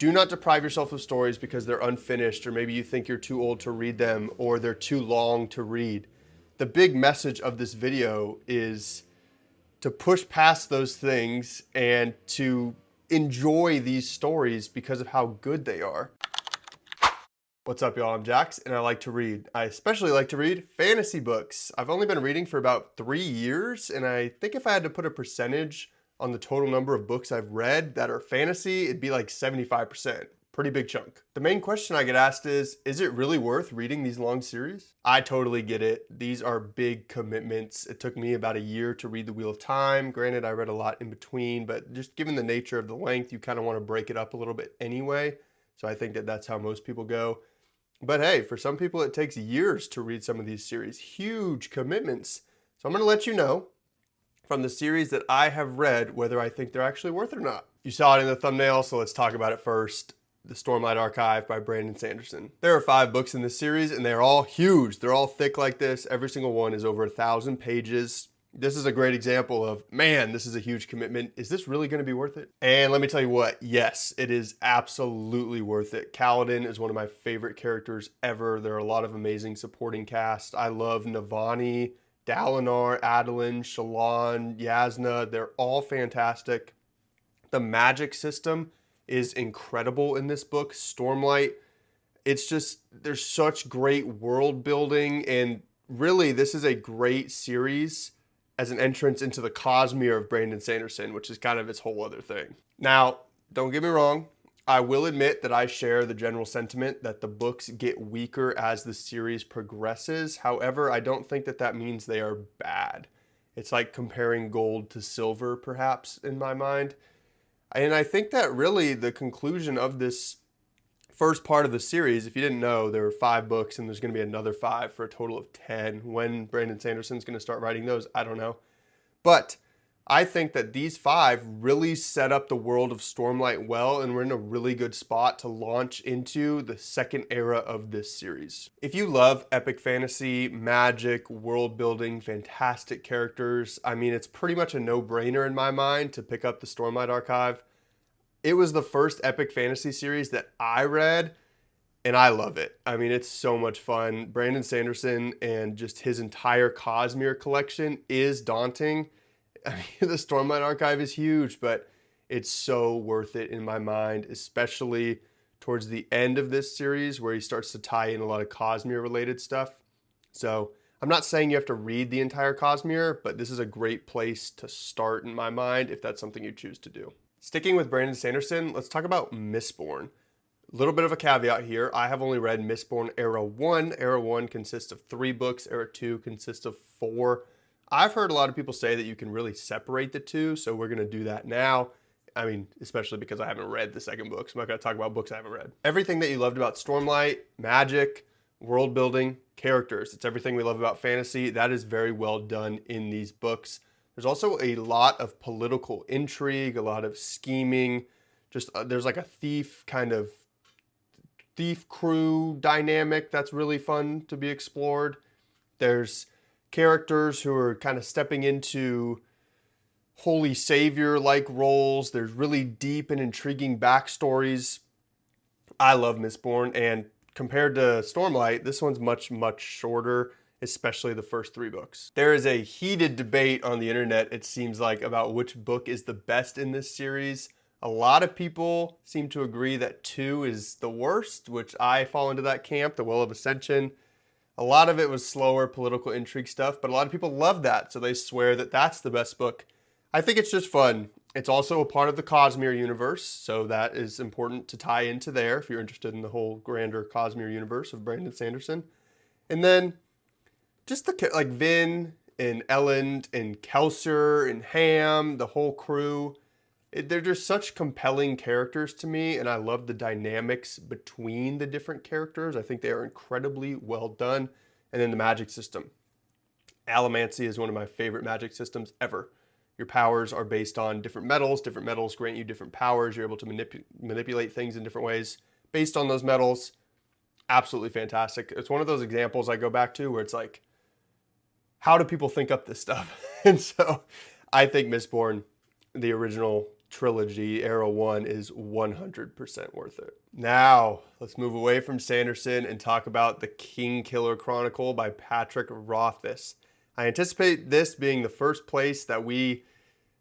Do not deprive yourself of stories because they're unfinished, or maybe you think you're too old to read them, or they're too long to read. The big message of this video is to push past those things and to enjoy these stories because of how good they are. What's up, y'all? I'm Jax, and I like to read. I especially like to read fantasy books. I've only been reading for about 3 years, and I think if I had to put a percentage on the total number of books I've read that are fantasy, it'd be like 75%. Pretty big chunk. The main question I get asked is it really worth reading these long series? I totally get it. These are big commitments. It took me about a year to read The Wheel of Time. Granted, I read a lot in between, but just given the nature of the length, you kind of want to break it up a little bit anyway. So I think that that's how most people go. But hey, for some people, it takes years to read some of these series. Huge commitments. So I'm going to let you know from the series that I have read whether I think they're actually worth it or not. You saw it in the thumbnail, so let's talk about it first. The Stormlight Archive by Brandon Sanderson. There are 5 books in this series, and they're all huge. They're all thick like this. Every single one is over 1,000 pages. This is a great example of, man, this is a huge commitment. Is this really going to be worth it? And let me tell you what, yes, it is absolutely worth it. Kaladin is one of my favorite characters ever. There are a lot of amazing supporting cast. I love Navani, Dalinar, Adolin, Shallan, Yasna. They're all fantastic. The magic system is incredible in this book. Stormlight, it's just, there's such great world building, and really this is a great series as an entrance into the Cosmere of Brandon Sanderson, which is kind of its whole other thing. Now, don't get me wrong, I will admit that I share the general sentiment that the books get weaker as the series progresses. However, I don't think that that means they are bad. It's like comparing gold to silver, perhaps, in my mind. And I think that really the conclusion of this first part of the series, if you didn't know, there were 5 books and there's going to be another 5 for a total of 10. When Brandon Sanderson's going to start writing those, I don't know. But I think that these 5 really set up the world of Stormlight well, and we're in a really good spot to launch into the second era of this series. If you love epic fantasy, magic, world building, fantastic characters, I mean, it's pretty much a no-brainer in my mind to pick up the Stormlight Archive. It was the first epic fantasy series that I read, and I love it. I mean, it's so much fun. Brandon Sanderson and just his entire Cosmere collection is daunting. I mean, the Stormlight Archive is huge, but it's so worth it in my mind, especially towards the end of this series where he starts to tie in a lot of Cosmere-related stuff. So I'm not saying you have to read the entire Cosmere, but this is a great place to start in my mind if that's something you choose to do. Sticking with Brandon Sanderson, let's talk about Mistborn. A little bit of a caveat here. I have only read Mistborn Era 1. Era 1 consists of 3 books. Era 2 consists of 4. I've heard a lot of people say that you can really separate the two, so we're going to do that now. I mean, especially because I haven't read the second book, so I'm not going to talk about books I haven't read. Everything that you loved about Stormlight, magic, world building, characters, it's everything we love about fantasy. That is very well done in these books. There's also a lot of political intrigue, a lot of scheming. Just there's like a thief crew dynamic that's really fun to be explored. There's characters who are kind of stepping into holy savior-like roles. There's really deep and intriguing backstories. I love Mistborn, and compared to Stormlight, this one's much, much shorter, especially the first 3 books. There is a heated debate on the internet, it seems like, about which book is the best in this series. A lot of people seem to agree that 2 is the worst, which I fall into that camp, The Well of Ascension. A lot of it was slower political intrigue stuff, but a lot of people love that, so they swear that that's the best book. I think it's just fun. It's also a part of the Cosmere universe, so that is important to tie into there if you're interested in the whole grander Cosmere universe of Brandon Sanderson. And then just like Vin and Elend and Kelsier and Ham, the whole crew. They're just such compelling characters to me, and I love the dynamics between the different characters. I think they are incredibly well done. And then the magic system. Allomancy is one of my favorite magic systems ever. Your powers are based on different metals. Different metals grant you different powers. You're able to manipulate things in different ways based on those metals. Absolutely fantastic. It's one of those examples I go back to where it's like, how do people think up this stuff? And so I think Mistborn, the original trilogy, Era 1, is 100% worth it. Now, let's move away from Sanderson and talk about the Kingkiller Chronicle by Patrick Rothfuss. I anticipate this being the first place that we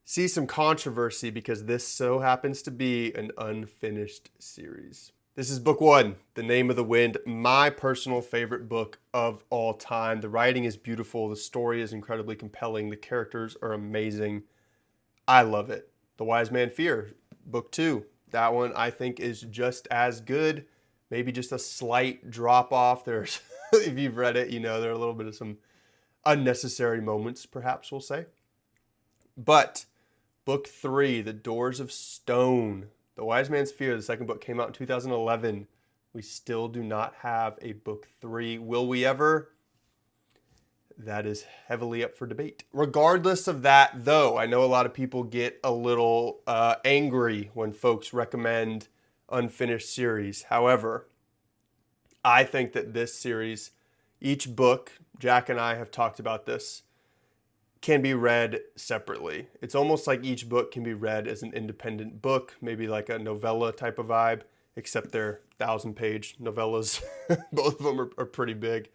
see some controversy because this so happens to be an unfinished series. This is book 1, The Name of the Wind, my personal favorite book of all time. The writing is beautiful, the story is incredibly compelling, the characters are amazing. I love it. The Wise Man Fear, book 2. That one I think is just as good, maybe just a slight drop off. There's, if you've read it, you know there are a little bit of some unnecessary moments, perhaps we'll say. But book 3, The Doors of Stone, The Wise Man's Fear, the second book came out in 2011. We still do not have a book 3. Will we ever? That is heavily up for debate. Regardless of that, though, I know a lot of people get a little angry when folks recommend unfinished series. However, I think that this series, each book, Jack and I have talked about this, can be read separately. It's almost like each book can be read as an independent book, maybe like a novella type of vibe, except they're 1,000-page novellas. Both of them are pretty big.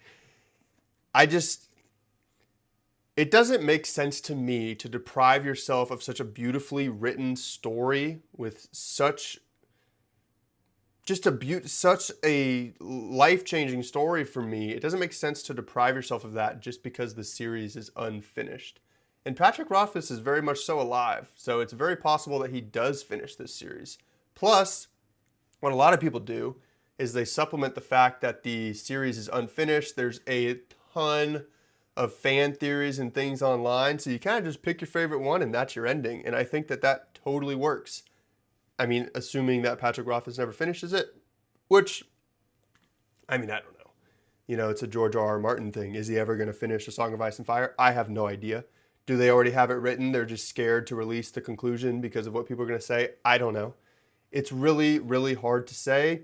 It doesn't make sense to me to deprive yourself of such a beautifully written story with such a life-changing story for me. It doesn't make sense to deprive yourself of that just because the series is unfinished. And Patrick Rothfuss is very much so alive, so it's very possible that he does finish this series. Plus, what a lot of people do is they supplement the fact that the series is unfinished. There's a ton of fan theories and things online, so you kind of just pick your favorite one and that's your ending. And I think that that totally works. I mean, assuming that Patrick Rothfuss never finishes it, which, I mean, I don't know. You know, it's a George R.R. Martin thing. Is he ever going to finish A Song of Ice and Fire? I have no idea. Do they already have it written? They're just scared to release the conclusion because of what people are going to say? I don't know. It's really, really hard to say.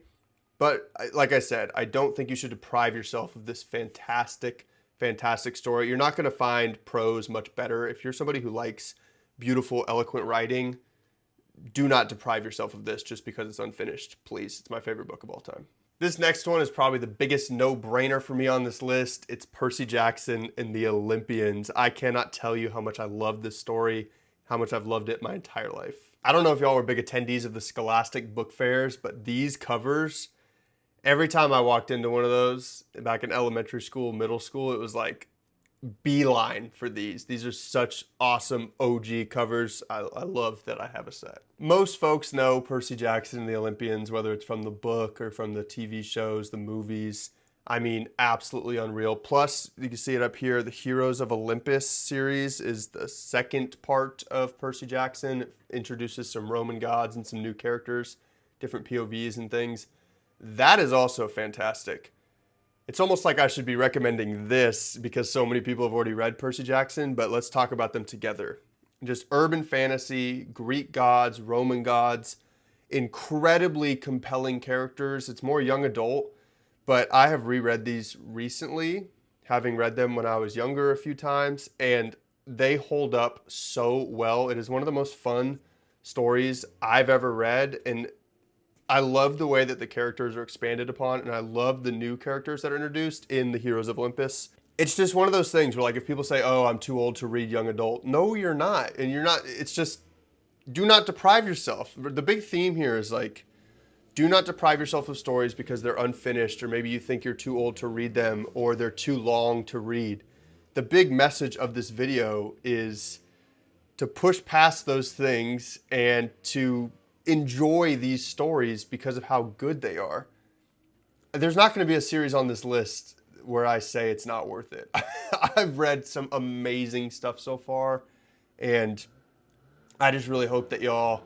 But like I said, I don't think you should deprive yourself of this fantastic story. You're not going to find prose much better. If you're somebody who likes beautiful, eloquent writing, do not deprive yourself of this just because it's unfinished. Please, it's my favorite book of all time. This next one is probably the biggest no-brainer for me on this list. It's Percy Jackson and the Olympians. I cannot tell you how much I love this story, how much I've loved it my entire life. I don't know if y'all were big attendees of the Scholastic book fairs, but these covers, every time I walked into one of those back in elementary school, middle school, it was like beeline for these. These are such awesome OG covers. I love that I have a set. Most folks know Percy Jackson and the Olympians, whether it's from the book or from the TV shows, the movies. I mean, absolutely unreal. Plus, you can see it up here, the Heroes of Olympus series is the second part of Percy Jackson. It introduces some Roman gods and some new characters, different POVs and things. That is also fantastic. It's almost like I should be recommending this because so many people have already read Percy Jackson, but let's talk about them together. Just urban fantasy, Greek gods, Roman gods, incredibly compelling characters. It's more young adult, but I have reread these recently, having read them when I was younger a few times, and they hold up so well. It is one of the most fun stories I've ever read, and I love the way that the characters are expanded upon, and I love the new characters that are introduced in the Heroes of Olympus. It's just one of those things where, like, if people say, oh, I'm too old to read young adult. No, you're not. And you're not. It's just, do not deprive yourself. The big theme here is, like, do not deprive yourself of stories because they're unfinished, or maybe you think you're too old to read them, or they're too long to read. The big message of this video is to push past those things and to enjoy these stories because of how good they are. There's not going to be a series on this list where I say it's not worth it. I've read some amazing stuff so far, and I just really hope that y'all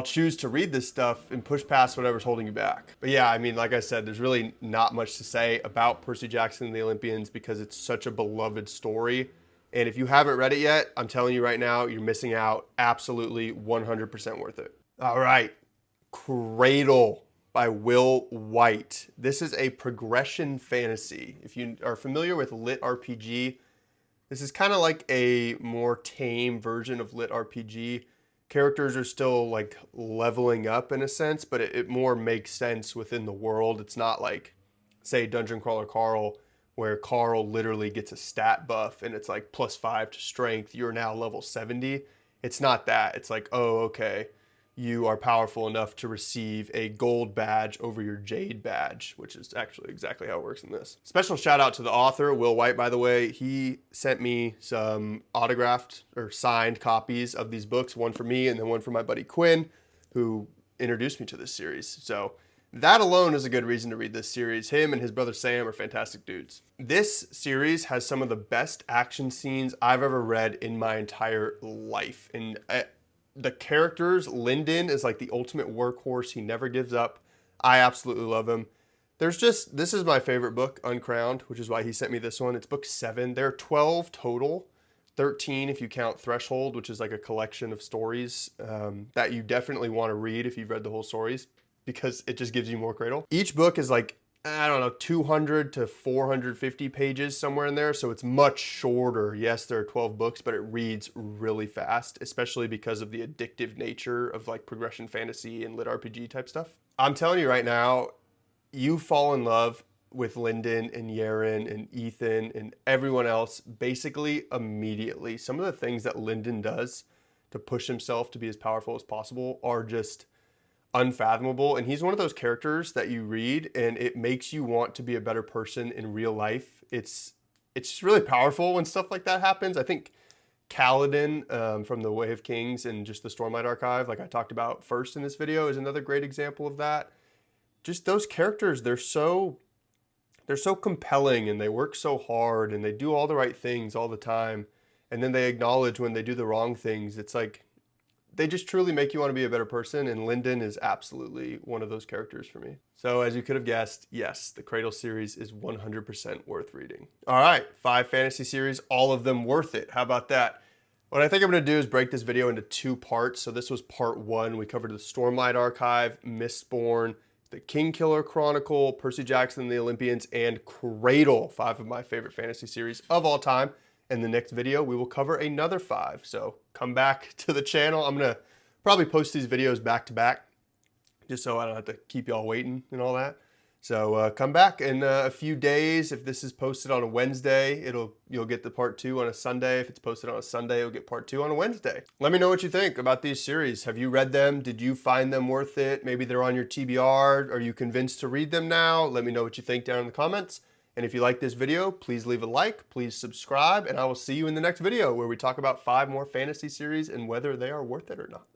choose to read this stuff and push past whatever's holding you back. But yeah, I mean, like I said, there's really not much to say about Percy Jackson and the Olympians because it's such a beloved story. And if you haven't read it yet, I'm telling you right now, you're missing out. Absolutely 100% worth it. All right, Cradle by Will Wight. This is a progression fantasy. If you are familiar with Lit RPG, this is kind of like a more tame version of Lit RPG. Characters are still like leveling up in a sense, but it more makes sense within the world. It's not like, say, Dungeon Crawler Carl, where Carl literally gets a stat buff and it's like +5 to strength. You're now level 70. It's not that. It's like, oh, okay, you are powerful enough to receive a gold badge over your jade badge, which is actually exactly how it works in this. Special shout out to the author, Will Wight, by the way. He sent me some autographed or signed copies of these books, one for me and then one for my buddy Quinn, who introduced me to this series. So that alone is a good reason to read this series. Him and his brother Sam are fantastic dudes. This series has some of the best action scenes I've ever read in my entire life. And the characters, Lyndon is like the ultimate workhorse. He never gives up. I absolutely love him. This is my favorite book, Uncrowned, which is why he sent me this one. It's book 7. There are 12 total, 13 if you count Threshold, which is like a collection of stories that you definitely want to read if you've read the whole stories, because it just gives you more Cradle. Each book is like, I don't know, 200 to 450 pages, somewhere in there. So it's much shorter. Yes, there are 12 books, but it reads really fast, especially because of the addictive nature of like progression fantasy and lit RPG type stuff. I'm telling you right now, you fall in love with Lyndon and Yaren and Ethan and everyone else basically immediately. Some of the things that Lyndon does to push himself to be as powerful as possible are just unfathomable, and he's one of those characters that you read and it makes you want to be a better person in real life. It's just really powerful when stuff like that happens. I think Kaladin from the Way of Kings and just the Stormlight Archive, like I talked about first in this video, is another great example of that. Just those characters, they're so compelling and they work so hard and they do all the right things all the time, and then they acknowledge when they do the wrong things. It's like they just truly make you want to be a better person, and Lyndon is absolutely one of those characters for me. So as you could have guessed, yes, the Cradle series is 100% worth reading. All right, 5 fantasy series, all of them worth it. How about that? What I think I'm going to do is break this video into 2 parts. So this was part 1. We covered the Stormlight Archive, Mistborn, the Kingkiller Chronicle, Percy Jackson and the Olympians, and Cradle, 5 of my favorite fantasy series of all time. In the next video, we will cover another 5. So come back to the channel. I'm going to probably post these videos back to back just so I don't have to keep y'all waiting and all that. So come back in a few days. If this is posted on a Wednesday, you'll get the part 2 on a Sunday. If it's posted on a Sunday, you'll get part 2 on a Wednesday. Let me know what you think about these series. Have you read them? Did you find them worth it? Maybe they're on your TBR. Are you convinced to read them now? Let me know what you think down in the comments. And if you like this video, please leave a like, please subscribe, and I will see you in the next video where we talk about 5 more fantasy series and whether they are worth it or not.